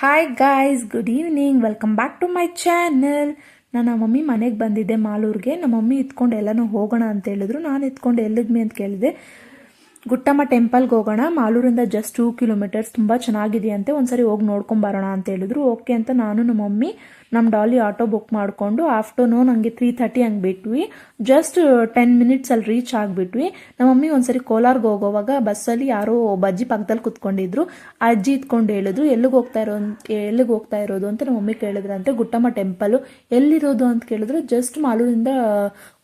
Hi guys, good evening. Welcome back to my channel. ನಾನು ನಮ್ಮ mummy ಮನೆಗೆ ಬಂದಿದ್ದೆ ಮಾಲೂರಿಗೆ. ನಮ್ಮ ಮಮ್ಮಿ ಎತ್ಕೊಂಡು ಎಲ್ಲನೂ ಹೋಗೋಣ ಅಂತ ಹೇಳಿದ್ರು. ನಾನು ಎತ್ಕೊಂಡು ಎಲ್ಲಿದ್ಮಿ ಅಂತ ಕೇಳಿದೆ. ಗುಟ್ಟಮ್ಮ ಟೆಂಪಲ್ಗೆ ಹೋಗೋಣ, ಮಾಲೂರಿಂದ ಜಸ್ಟ್ 2 ಕಿಲೋಮೀಟರ್ಸ್, ತುಂಬ ಚೆನ್ನಾಗಿದೆಯಂತೆ, ಒಂದ್ಸರಿ ಹೋಗಿ ನೋಡ್ಕೊಂಬರೋಣ ಅಂತ ಹೇಳಿದ್ರು. ಓಕೆ ಅಂತ ನಾನು ನಮ್ಮ ಮಮ್ಮಿ ನಮ್ಮ ಡಾಲಿ ಆಟೋ ಬುಕ್ ಮಾಡಿಕೊಂಡು ಆಫ್ಟರ್ನೂನ್ ಹಂಗೆ 3:30 ಹಂಗೆ ಬಿಟ್ವಿ. ಜಸ್ಟ್ 10 ಮಿನಿಟ್ಸಲ್ಲಿ ರೀಚ್ ಆಗಿಬಿಟ್ವಿ. ನಮ್ಮ ಮಮ್ಮಿ ಒಂದ್ಸರಿ ಕೋಲಾರ್ಗೆ ಹೋಗೋವಾಗ ಬಸ್ಸಲ್ಲಿ ಯಾರೋ ಬಜ್ಜಿ ಪಕ್ಕದಲ್ಲಿ ಕುತ್ಕೊಂಡಿದ್ರು. ಆ ಅಜ್ಜಿ ಇತ್ಕೊಂಡು ಹೇಳಿದ್ರು, ಎಲ್ಲಿಗೆ ಹೋಗ್ತಾ ಇರೋದು ಅಂತ ನಮ್ಮ ಮಮ್ಮಿ ಕೇಳಿದ್ರಂತೆ. ಗುಟ್ಟಮ್ಮ ಟೆಂಪಲು ಎಲ್ಲಿರೋದು ಅಂತ ಕೇಳಿದ್ರು. ಜಸ್ಟ್ ಮಾಲೂರಿಂದ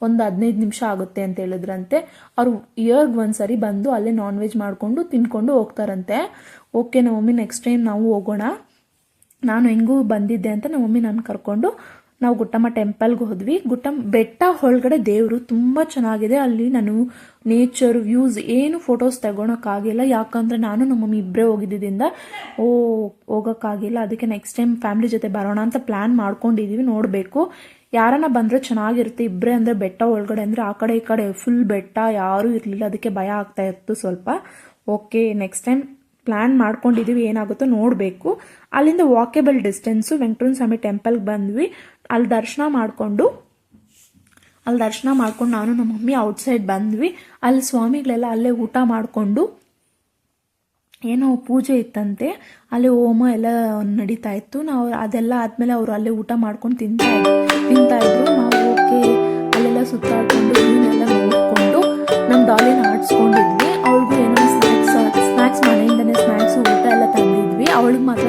ಒಂದು 15 ನಿಮಿಷ ಆಗುತ್ತೆ ಅಂತ ಹೇಳಿದ್ರಂತೆ. ಅವ್ರು ಇಯರ್ಗೆ ಒಂದ್ಸರಿ ಬಂದು ಅಲ್ಲೇ ನಾನ್ ವೆಜ್ ಮಾಡಿಕೊಂಡು ತಿನ್ಕೊಂಡು ಹೋಗ್ತಾರಂತೆ. ಓಕೆ, ನಮ್ಮ ಮಮ್ಮಿ ನೆಕ್ಸ್ಟ್ ಟೈಮ್ ನಾವು ಹೋಗೋಣ, ನಾನು ಹೆಂಗೂ ಬಂದಿದ್ದೆ ಅಂತ ನಮ್ಮ ಮಮ್ಮಿ ನಾನು ಕರ್ಕೊಂಡು ನಾವು ಗುಟ್ಟಮ್ಮ ಟೆಂಪಲ್ಗೆ ಹೋದ್ವಿ. ಗುಟ್ಟಮ್ಮ ಬೆಟ್ಟ ಒಳಗಡೆ ದೇವರು ತುಂಬ ಚೆನ್ನಾಗಿದೆ. ಅಲ್ಲಿ ನಾನು ನೇಚರ್ ವ್ಯೂಸ್ ಏನು ಫೋಟೋಸ್ ತಗೊಳಕ್ಕಾಗಿಲ್ಲ, ಯಾಕಂದರೆ ನಾನು ನಮ್ಮ ಮಮ್ಮಿ ಇಬ್ಬರೇ ಹೋಗಿದ್ದರಿಂದ ಹೋಗೋಕ್ಕಾಗಿಲ್ಲ. ಅದಕ್ಕೆ ನೆಕ್ಸ್ಟ್ ಟೈಮ್ ಫ್ಯಾಮಿಲಿ ಜೊತೆ ಬರೋಣ ಅಂತ ಪ್ಲ್ಯಾನ್ ಮಾಡ್ಕೊಂಡಿದ್ದೀವಿ. ನೋಡಬೇಕು, ಯಾರನ್ನ ಬಂದರೆ ಚೆನ್ನಾಗಿರುತ್ತೆ. ಇಬ್ಬರೇ ಅಂದರೆ ಬೆಟ್ಟ ಒಳಗಡೆ ಅಂದರೆ ಆ ಕಡೆ ಈ ಕಡೆ ಫುಲ್ ಬೆಟ್ಟ, ಯಾರೂ ಇರಲಿಲ್ಲ, ಅದಕ್ಕೆ ಭಯ ಆಗ್ತಾ ಇತ್ತು ಸ್ವಲ್ಪ. ಓಕೆ, ನೆಕ್ಸ್ಟ್ ಟೈಮ್ ಪ್ಲ್ಯಾನ್ ಮಾಡ್ಕೊಂಡಿದ್ದೀವಿ, ಏನಾಗುತ್ತೋ ನೋಡಬೇಕು. ಅಲ್ಲಿಂದ ವಾಕೇಬಲ್ ಡಿಸ್ಟೆನ್ಸು ವೆಂಕಟರಮಣ ಸ್ವಾಮಿ ಟೆಂಪಲ್ಗೆ ಬಂದ್ವಿ. ಅಲ್ಲಿ ದರ್ಶನ ಮಾಡಿಕೊಂಡು ನಾನು ನಮ್ಮ ಮಮ್ಮಿ ಔಟ್ಸೈಡ್ ಬಂದ್ವಿ. ಅಲ್ಲಿ ಸ್ವಾಮಿಗಳೆಲ್ಲ ಅಲ್ಲೇ ಊಟ ಮಾಡಿಕೊಂಡು, ಏನೋ ಪೂಜೆ ಇತ್ತಂತೆ, ಅಲ್ಲಿ ಹೋಮ ಎಲ್ಲ ನಡೀತಾ ಇತ್ತು. ನಾವು ಅದೆಲ್ಲ ಆದಮೇಲೆ ಅವರು ಅಲ್ಲೇ ಊಟ ಮಾಡ್ಕೊಂಡು ತಿಂತಾ ಇದ್ರು. ನಾವು ಓಕೆ ಅಲ್ಲೆಲ್ಲ ಸುತ್ತಾಡ್ಕೊಂಡು ಇವನ್ನೆಲ್ಲ ನೋಡಿಕೊಂಡು ನಮ್ಮ ಡಾಲಿನ ಆಡಿಸ್ಕೊಂಡಿದ್ವಿ. ಅವ್ಳಿಗೂ ಏನೋ ಸ್ನ್ಯಾಕ್ಸ್ ಮನೆಯಿಂದನೇ ಸ್ನ್ಯಾಕ್ಸು ಊಟ ಎಲ್ಲ ತಂದಿದ್ವಿ. ಅವಳಿಗೆ ಮಾತ್ರ